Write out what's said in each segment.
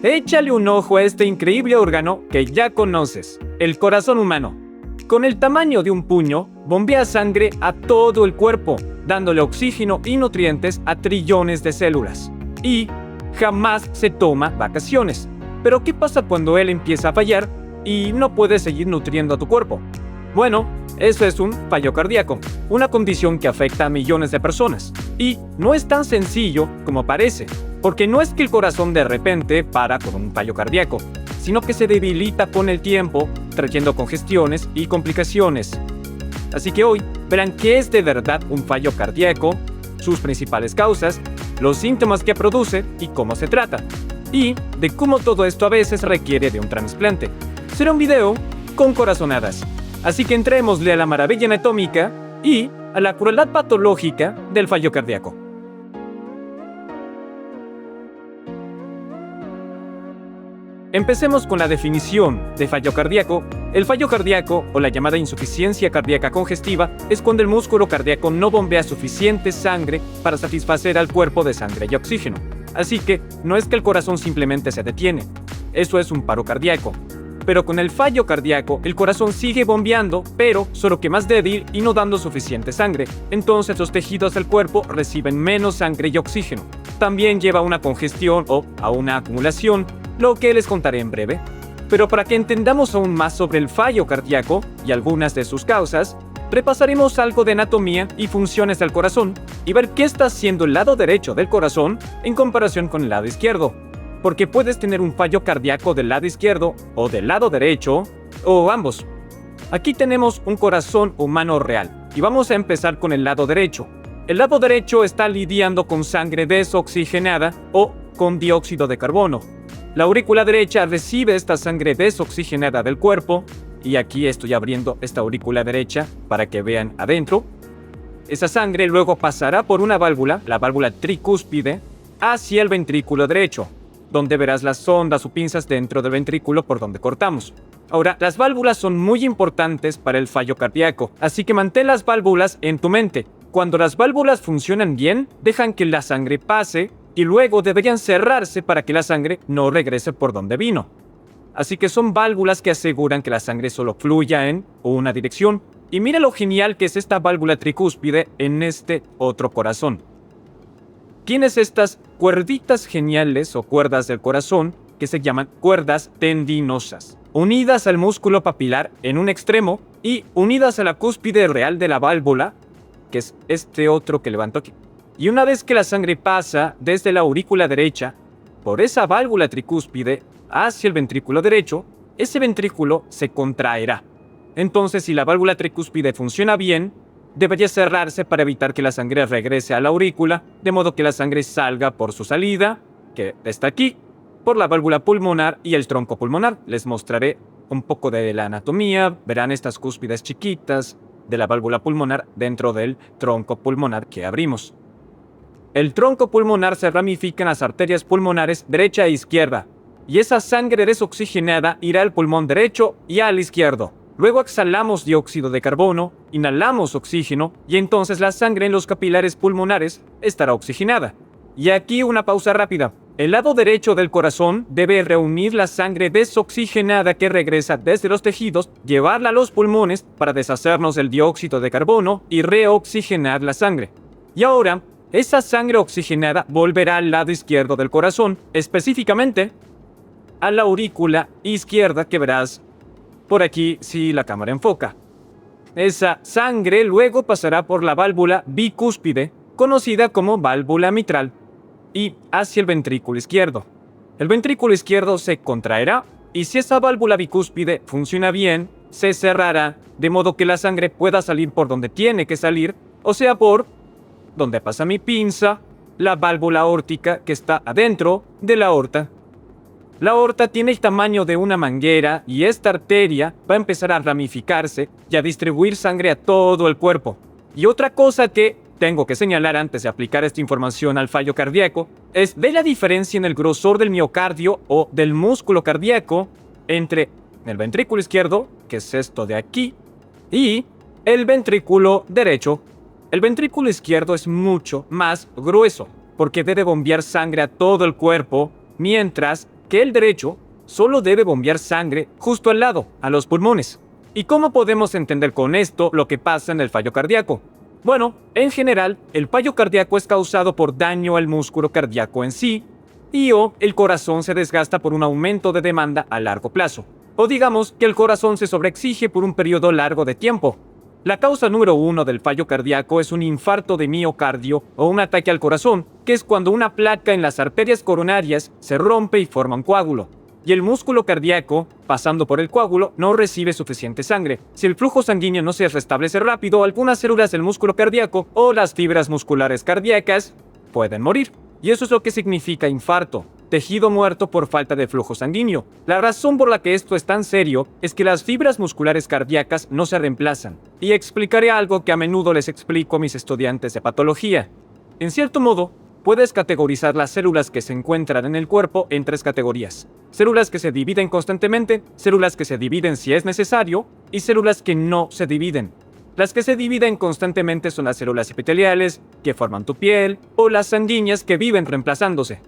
Échale un ojo a este increíble órgano que ya conoces, el corazón humano. Con el tamaño de un puño, bombea sangre a todo el cuerpo, dándole oxígeno y nutrientes a trillones de células. Y jamás se toma vacaciones. Pero ¿qué pasa cuando él empieza a fallar y no puedes seguir nutriendo a tu cuerpo? Bueno, eso es un fallo cardíaco, una condición que afecta a millones de personas. Y no es tan sencillo como parece, porque no es que el corazón de repente para con un fallo cardíaco, sino que se debilita con el tiempo, trayendo congestiones y complicaciones. Así que hoy verán qué es de verdad un fallo cardíaco, sus principales causas, los síntomas que produce y cómo se trata, y de cómo todo esto a veces requiere de un trasplante. Será un video con corazonadas. Así que entrémosle a la maravilla anatómica y a la crueldad patológica del fallo cardíaco. Empecemos con la definición de fallo cardíaco. El fallo cardíaco, o la llamada insuficiencia cardíaca congestiva, es cuando el músculo cardíaco no bombea suficiente sangre para satisfacer al cuerpo de sangre y oxígeno. Así que no es que el corazón simplemente se detiene, eso es un paro cardíaco. Pero con el fallo cardíaco, el corazón sigue bombeando, pero solo que más débil y no dando suficiente sangre. Entonces los tejidos del cuerpo reciben menos sangre y oxígeno. También lleva a una congestión o a una acumulación, lo que les contaré en breve. Pero para que entendamos aún más sobre el fallo cardíaco y algunas de sus causas, repasaremos algo de anatomía y funciones del corazón y ver qué está haciendo el lado derecho del corazón en comparación con el lado izquierdo. Porque puedes tener un fallo cardíaco del lado izquierdo o del lado derecho, o ambos. Aquí tenemos un corazón humano real, y vamos a empezar con el lado derecho. El lado derecho está lidiando con sangre desoxigenada o con dióxido de carbono. La aurícula derecha recibe esta sangre desoxigenada del cuerpo, y aquí estoy abriendo esta aurícula derecha para que vean adentro. Esa sangre luego pasará por una válvula, la válvula tricúspide, hacia el ventrículo derecho, donde verás las sondas o pinzas dentro del ventrículo por donde cortamos. Ahora, las válvulas son muy importantes para el fallo cardíaco, así que mantén las válvulas en tu mente. Cuando las válvulas funcionan bien, dejan que la sangre pase y luego deberían cerrarse para que la sangre no regrese por donde vino. Así que son válvulas que aseguran que la sangre solo fluya en una dirección. Y mira lo genial que es esta válvula tricúspide en este otro corazón. Tienes estas cuerditas geniales o cuerdas del corazón que se llaman cuerdas tendinosas, unidas al músculo papilar en un extremo y unidas a la cúspide real de la válvula, que es este otro que levanto aquí. Y una vez que la sangre pasa desde la aurícula derecha por esa válvula tricúspide hacia el ventrículo derecho, ese ventrículo se contraerá. Entonces, si la válvula tricúspide funciona bien, debería cerrarse para evitar que la sangre regrese a la aurícula, de modo que la sangre salga por su salida, que está aquí, por la válvula pulmonar y el tronco pulmonar. Les mostraré un poco de la anatomía, verán estas cúspides chiquitas de la válvula pulmonar dentro del tronco pulmonar que abrimos. El tronco pulmonar se ramifica en las arterias pulmonares derecha e izquierda, y esa sangre desoxigenada irá al pulmón derecho y al izquierdo. Luego exhalamos dióxido de carbono, inhalamos oxígeno y entonces la sangre en los capilares pulmonares estará oxigenada. Y aquí una pausa rápida. El lado derecho del corazón debe reunir la sangre desoxigenada que regresa desde los tejidos, llevarla a los pulmones para deshacernos del dióxido de carbono y reoxigenar la sangre. Y ahora, esa sangre oxigenada volverá al lado izquierdo del corazón, específicamente a la aurícula izquierda que verás por aquí si la cámara enfoca. Esa sangre luego pasará por la válvula bicúspide, conocida como válvula mitral, y hacia el ventrículo izquierdo. El ventrículo izquierdo se contraerá y si esa válvula bicúspide funciona bien, se cerrará, de modo que la sangre pueda salir por donde tiene que salir, o sea por donde pasa mi pinza, la válvula aórtica que está adentro de la aorta. La aorta tiene el tamaño de una manguera y esta arteria va a empezar a ramificarse y a distribuir sangre a todo el cuerpo. Y otra cosa que tengo que señalar antes de aplicar esta información al fallo cardíaco es ver la diferencia en el grosor del miocardio o del músculo cardíaco entre el ventrículo izquierdo, que es esto de aquí, y el ventrículo derecho. El ventrículo izquierdo es mucho más grueso porque debe bombear sangre a todo el cuerpo, mientras que el derecho solo debe bombear sangre justo al lado, a los pulmones. ¿Y cómo podemos entender con esto lo que pasa en el fallo cardíaco? Bueno, en general, el fallo cardíaco es causado por daño al músculo cardíaco en sí, o el corazón se desgasta por un aumento de demanda a largo plazo. O digamos que el corazón se sobreexige por un periodo largo de tiempo. La causa número 1 del fallo cardíaco es un infarto de miocardio o un ataque al corazón, que es cuando una placa en las arterias coronarias se rompe y forma un coágulo. Y el músculo cardíaco, pasando por el coágulo, no recibe suficiente sangre. Si el flujo sanguíneo no se restablece rápido, algunas células del músculo cardíaco o las fibras musculares cardíacas pueden morir. Y eso es lo que significa infarto, tejido muerto por falta de flujo sanguíneo. La razón por la que esto es tan serio es que las fibras musculares cardíacas no se reemplazan. Y explicaré algo que a menudo les explico a mis estudiantes de patología. En cierto modo, puedes categorizar las células que se encuentran en el cuerpo en 3 categorías. Células que se dividen constantemente, células que se dividen si es necesario, y células que no se dividen. Las que se dividen constantemente son las células epiteliales, que forman tu piel, o las sanguíneas que viven reemplazándose.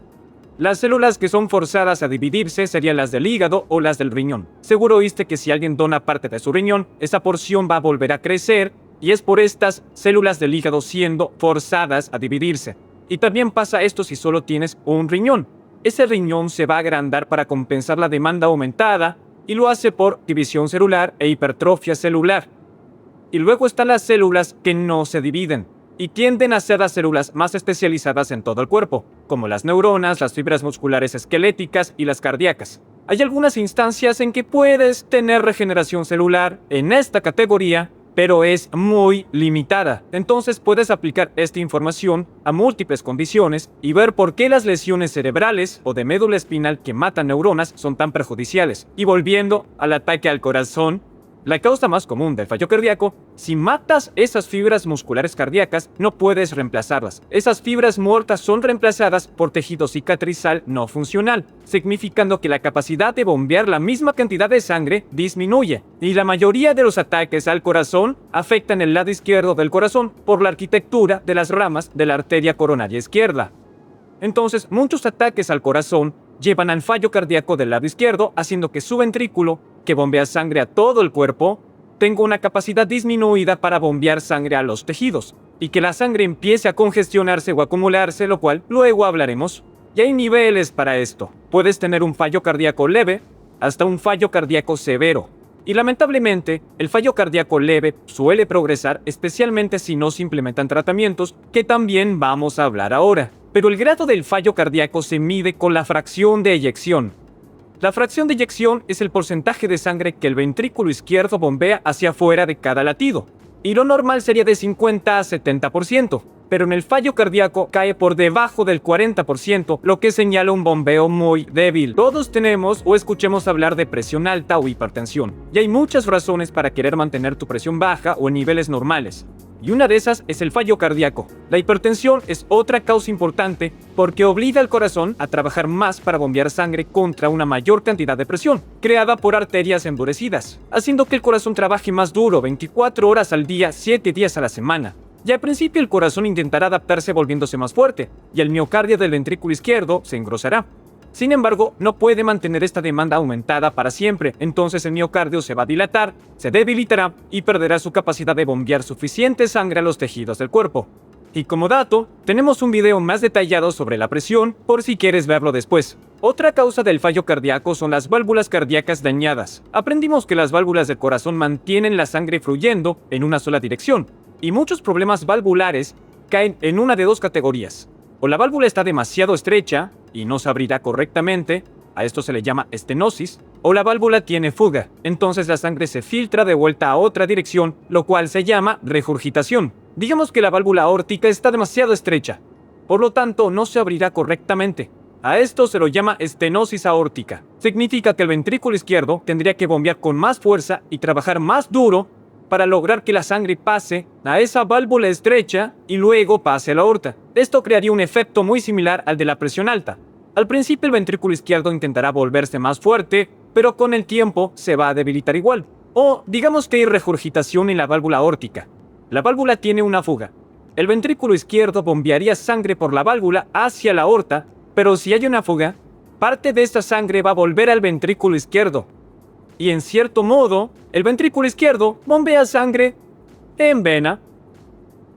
Las células que son forzadas a dividirse serían las del hígado o las del riñón. Seguro oíste que si alguien dona parte de su riñón, esa porción va a volver a crecer, y es por estas células del hígado siendo forzadas a dividirse. Y también pasa esto si solo tienes un riñón. Ese riñón se va a agrandar para compensar la demanda aumentada y lo hace por división celular e hipertrofia celular. Y luego están las células que no se dividen y tienden a ser las células más especializadas en todo el cuerpo, como las neuronas, las fibras musculares esqueléticas y las cardíacas. Hay algunas instancias en que puedes tener regeneración celular en esta categoría, pero es muy limitada. Entonces puedes aplicar esta información a múltiples condiciones y ver por qué las lesiones cerebrales o de médula espinal que matan neuronas son tan perjudiciales. Y volviendo al ataque al corazón, la causa más común del fallo cardíaco, si matas esas fibras musculares cardíacas, no puedes reemplazarlas. Esas fibras muertas son reemplazadas por tejido cicatrizal no funcional, significando que la capacidad de bombear la misma cantidad de sangre disminuye. Y la mayoría de los ataques al corazón afectan el lado izquierdo del corazón por la arquitectura de las ramas de la arteria coronaria izquierda. Entonces, muchos ataques al corazón llevan al fallo cardíaco del lado izquierdo, haciendo que su ventrículo, que bombea sangre a todo el cuerpo, tenga una capacidad disminuida para bombear sangre a los tejidos, y que la sangre empiece a congestionarse o acumularse, lo cual luego hablaremos. Y hay niveles para esto. Puedes tener un fallo cardíaco leve hasta un fallo cardíaco severo. Y lamentablemente, el fallo cardíaco leve suele progresar, especialmente si no se implementan tratamientos, que también vamos a hablar ahora. Pero el grado del fallo cardíaco se mide con la fracción de eyección. La fracción de eyección es el porcentaje de sangre que el ventrículo izquierdo bombea hacia afuera de cada latido. Y lo normal sería de 50 a 70%, pero en el fallo cardíaco cae por debajo del 40%, lo que señala un bombeo muy débil. Todos tenemos o escuchemos hablar de presión alta o hipertensión, y hay muchas razones para querer mantener tu presión baja o en niveles normales. Y una de esas es el fallo cardíaco. La hipertensión es otra causa importante porque obliga al corazón a trabajar más para bombear sangre contra una mayor cantidad de presión, creada por arterias endurecidas, haciendo que el corazón trabaje más duro 24 horas al día, 7 días a la semana. Y al principio el corazón intentará adaptarse volviéndose más fuerte, y el miocardio del ventrículo izquierdo se engrosará. Sin embargo, no puede mantener esta demanda aumentada para siempre, entonces el miocardio se va a dilatar, se debilitará y perderá su capacidad de bombear suficiente sangre a los tejidos del cuerpo. Y como dato, tenemos un video más detallado sobre la presión por si quieres verlo después. Otra causa del fallo cardíaco son las válvulas cardíacas dañadas. Aprendimos que las válvulas del corazón mantienen la sangre fluyendo en una sola dirección, y muchos problemas valvulares caen en una de dos categorías. O la válvula está demasiado estrecha y no se abrirá correctamente, a esto se le llama estenosis, o la válvula tiene fuga, entonces la sangre se filtra de vuelta a otra dirección, lo cual se llama regurgitación. Digamos que la válvula aórtica está demasiado estrecha, por lo tanto no se abrirá correctamente. A esto se lo llama estenosis aórtica. Significa que el ventrículo izquierdo tendría que bombear con más fuerza y trabajar más duro para lograr que la sangre pase a esa válvula estrecha y luego pase a la aorta. Esto crearía un efecto muy similar al de la presión alta. Al principio el ventrículo izquierdo intentará volverse más fuerte, pero con el tiempo se va a debilitar igual. O digamos que hay regurgitación en la válvula aórtica. La válvula tiene una fuga. El ventrículo izquierdo bombearía sangre por la válvula hacia la aorta, pero si hay una fuga, parte de esta sangre va a volver al ventrículo izquierdo. Y en cierto modo, el ventrículo izquierdo bombea sangre en vena.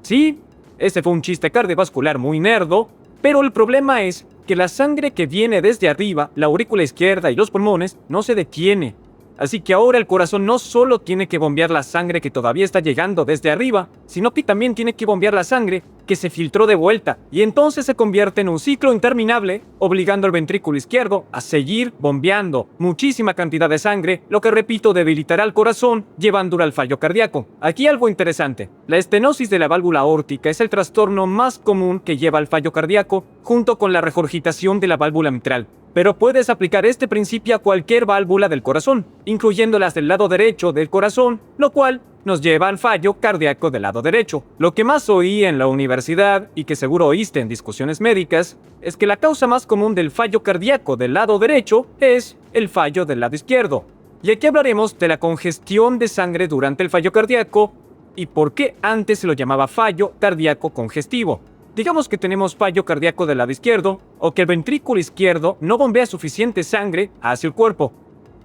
Sí, ese fue un chiste cardiovascular muy nerdo, pero el problema es que la sangre que viene desde arriba, la aurícula izquierda y los pulmones, no se detiene. Así que ahora el corazón no solo tiene que bombear la sangre que todavía está llegando desde arriba, sino que también tiene que bombear la sangre que se filtró de vuelta, y entonces se convierte en un ciclo interminable, obligando al ventrículo izquierdo a seguir bombeando muchísima cantidad de sangre, lo que, repito, debilitará al corazón, llevándolo al fallo cardíaco. Aquí algo interesante: la estenosis de la válvula aórtica es el trastorno más común que lleva al fallo cardíaco, junto con la regurgitación de la válvula mitral. Pero puedes aplicar este principio a cualquier válvula del corazón, incluyendo las del lado derecho del corazón, lo cual nos lleva al fallo cardíaco del lado derecho. Lo que más oí en la universidad, y que seguro oíste en discusiones médicas, es que la causa más común del fallo cardíaco del lado derecho es el fallo del lado izquierdo. Y aquí hablaremos de la congestión de sangre durante el fallo cardíaco y por qué antes se lo llamaba fallo cardíaco congestivo. Digamos que tenemos fallo cardíaco del lado izquierdo, o que el ventrículo izquierdo no bombea suficiente sangre hacia el cuerpo.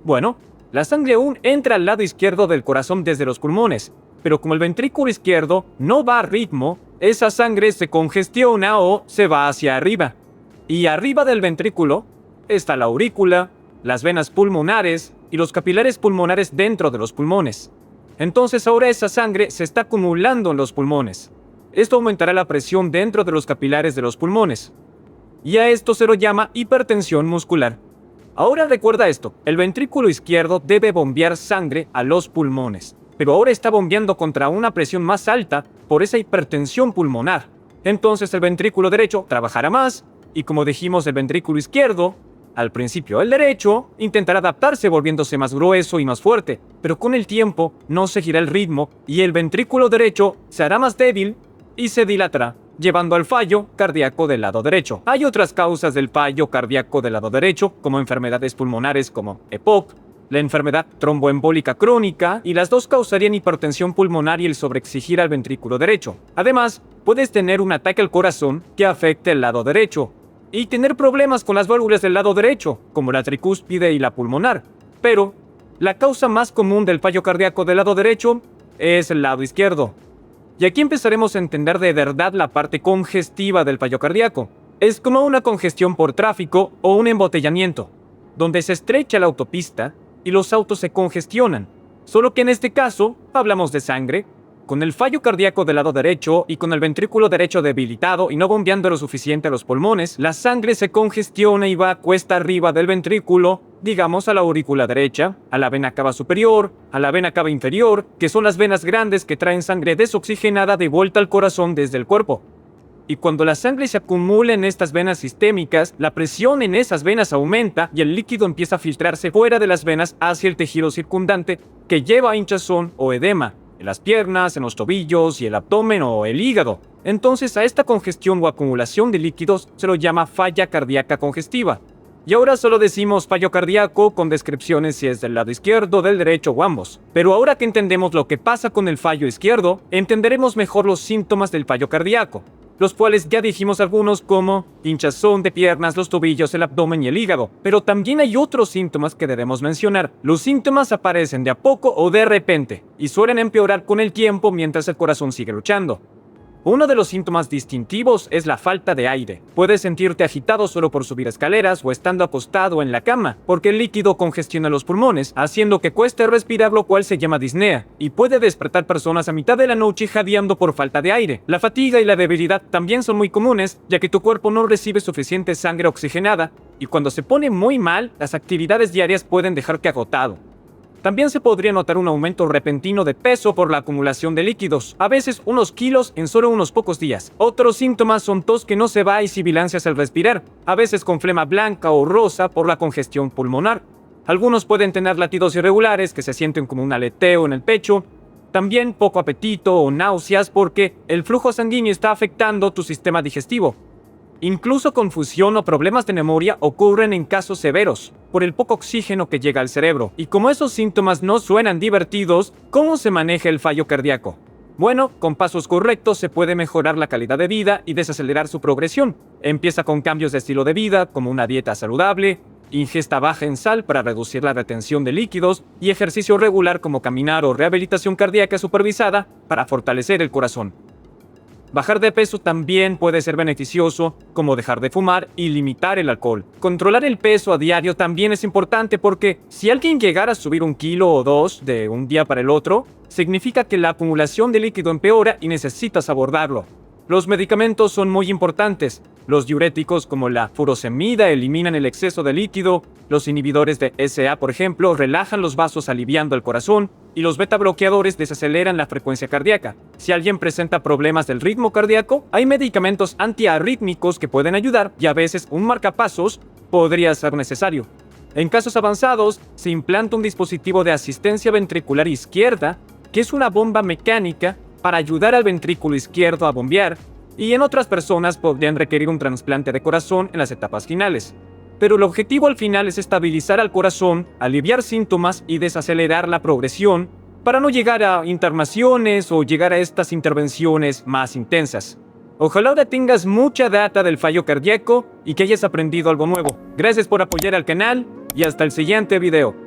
Bueno, la sangre aún entra al lado izquierdo del corazón desde los pulmones, pero como el ventrículo izquierdo no va a ritmo, esa sangre se congestiona o se va hacia arriba. Y arriba del ventrículo está la aurícula, las venas pulmonares y los capilares pulmonares dentro de los pulmones. Entonces ahora esa sangre se está acumulando en los pulmones. Esto aumentará la presión dentro de los capilares de los pulmones. Y a esto se lo llama hipertensión muscular. Ahora recuerda esto: el ventrículo izquierdo debe bombear sangre a los pulmones, pero ahora está bombeando contra una presión más alta por esa hipertensión pulmonar. Entonces el ventrículo derecho trabajará más, y como dijimos, el ventrículo izquierdo, al principio el derecho, intentará adaptarse volviéndose más grueso y más fuerte, pero con el tiempo no seguirá el ritmo y el ventrículo derecho se hará más débil y se dilatará, llevando al fallo cardíaco del lado derecho. Hay otras causas del fallo cardíaco del lado derecho, como enfermedades pulmonares como EPOC, la enfermedad tromboembólica crónica, y las dos causarían hipertensión pulmonar y el sobreexigir al ventrículo derecho. Además, puedes tener un ataque al corazón que afecte el lado derecho, y tener problemas con las válvulas del lado derecho, como la tricúspide y la pulmonar. Pero la causa más común del fallo cardíaco del lado derecho es el lado izquierdo. Y aquí empezaremos a entender de verdad la parte congestiva del fallo cardíaco. Es como una congestión por tráfico o un embotellamiento, donde se estrecha la autopista y los autos se congestionan. Solo que en este caso hablamos de sangre. Con el fallo cardíaco del lado derecho y con el ventrículo derecho debilitado y no bombeando lo suficiente a los pulmones, la sangre se congestiona y va cuesta arriba del ventrículo, digamos a la aurícula derecha, a la vena cava superior, a la vena cava inferior, que son las venas grandes que traen sangre desoxigenada de vuelta al corazón desde el cuerpo. Y cuando la sangre se acumula en estas venas sistémicas, la presión en esas venas aumenta y el líquido empieza a filtrarse fuera de las venas hacia el tejido circundante, que lleva a hinchazón o edema en las piernas, en los tobillos y el abdomen o el hígado. Entonces a esta congestión o acumulación de líquidos se lo llama falla cardíaca congestiva. Y ahora solo decimos fallo cardíaco con descripciones si es del lado izquierdo, del derecho o ambos. Pero ahora que entendemos lo que pasa con el fallo izquierdo, entenderemos mejor los síntomas del fallo cardíaco, los cuales ya dijimos algunos como hinchazón de piernas, los tobillos, el abdomen y el hígado. Pero también hay otros síntomas que debemos mencionar. Los síntomas aparecen de a poco o de repente y suelen empeorar con el tiempo mientras el corazón sigue luchando. Uno de los síntomas distintivos es la falta de aire. Puedes sentirte agitado solo por subir escaleras o estando acostado en la cama, porque el líquido congestiona los pulmones, haciendo que cueste respirar, lo cual se llama disnea, y puede despertar personas a mitad de la noche jadeando por falta de aire. La fatiga y la debilidad también son muy comunes, ya que tu cuerpo no recibe suficiente sangre oxigenada, y cuando se pone muy mal, las actividades diarias pueden dejarte agotado. También se podría notar un aumento repentino de peso por la acumulación de líquidos, a veces unos kilos en solo unos pocos días. Otros síntomas son tos que no se va y sibilancias al respirar, a veces con flema blanca o rosa por la congestión pulmonar. Algunos pueden tener latidos irregulares que se sienten como un aleteo en el pecho. También poco apetito o náuseas porque el flujo sanguíneo está afectando tu sistema digestivo. Incluso confusión o problemas de memoria ocurren en casos severos, por el poco oxígeno que llega al cerebro. Y como esos síntomas no suenan divertidos, ¿cómo se maneja el fallo cardíaco? Bueno, con pasos correctos se puede mejorar la calidad de vida y desacelerar su progresión. Empieza con cambios de estilo de vida, como una dieta saludable, ingesta baja en sal para reducir la retención de líquidos y ejercicio regular como caminar o rehabilitación cardíaca supervisada para fortalecer el corazón. Bajar de peso también puede ser beneficioso, como dejar de fumar y limitar el alcohol. Controlar el peso a diario también es importante porque si alguien llegara a subir 1 kilo o 2 de un día para el otro, significa que la acumulación de líquido empeora y necesitas abordarlo. Los medicamentos son muy importantes. Los diuréticos como la furosemida eliminan el exceso de líquido, los inhibidores de SA, por ejemplo, relajan los vasos aliviando el corazón, y los beta bloqueadores desaceleran la frecuencia cardíaca. Si alguien presenta problemas del ritmo cardíaco, hay medicamentos antiarrítmicos que pueden ayudar y a veces un marcapasos podría ser necesario. En casos avanzados, se implanta un dispositivo de asistencia ventricular izquierda, que es una bomba mecánica para ayudar al ventrículo izquierdo a bombear, y en otras personas podrían requerir un trasplante de corazón en las etapas finales. Pero el objetivo al final es estabilizar al corazón, aliviar síntomas y desacelerar la progresión para no llegar a internaciones o llegar a estas intervenciones más intensas. Ojalá ahora tengas mucha data del fallo cardíaco y que hayas aprendido algo nuevo. Gracias por apoyar al canal y hasta el siguiente video.